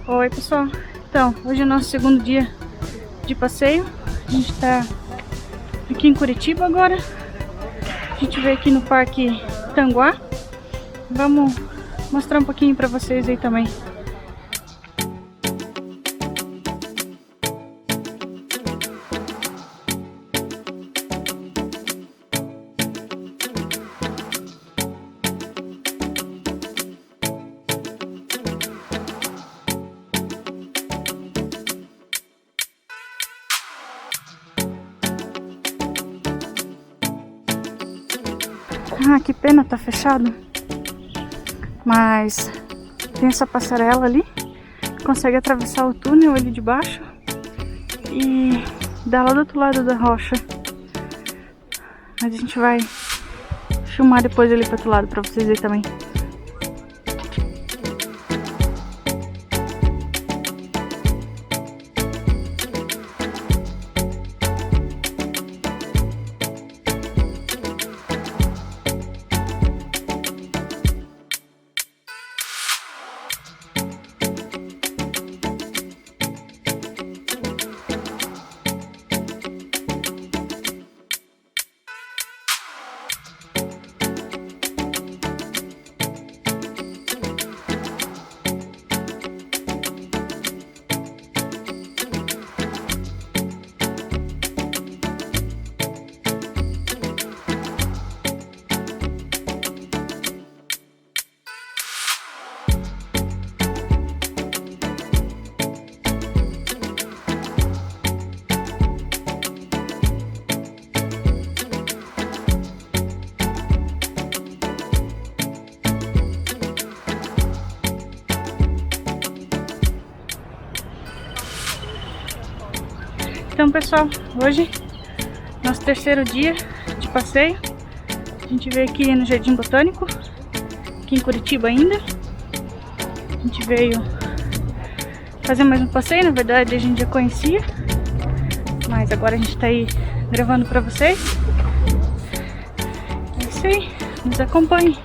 Oi pessoal, então hoje é o nosso segundo dia de passeio. A gente tá aqui em Curitiba agora. A gente veio aqui no Parque Tanguá. Vamos mostrar um pouquinho pra vocês aí também. Ah, que pena, tá fechado. Mas tem essa passarela ali. Consegue atravessar o túnel ali de baixo e dar lá do outro lado da rocha. Mas a gente vai filmar depois ali pro outro lado pra vocês verem também. Então pessoal, hoje nosso terceiro dia de passeio. A gente veio aqui no Jardim Botânico, aqui em Curitiba ainda. A gente veio fazer mais um passeio, na verdade a gente já conhecia, mas agora a gente tá aí gravando pra vocês. É isso aí, nos acompanhem.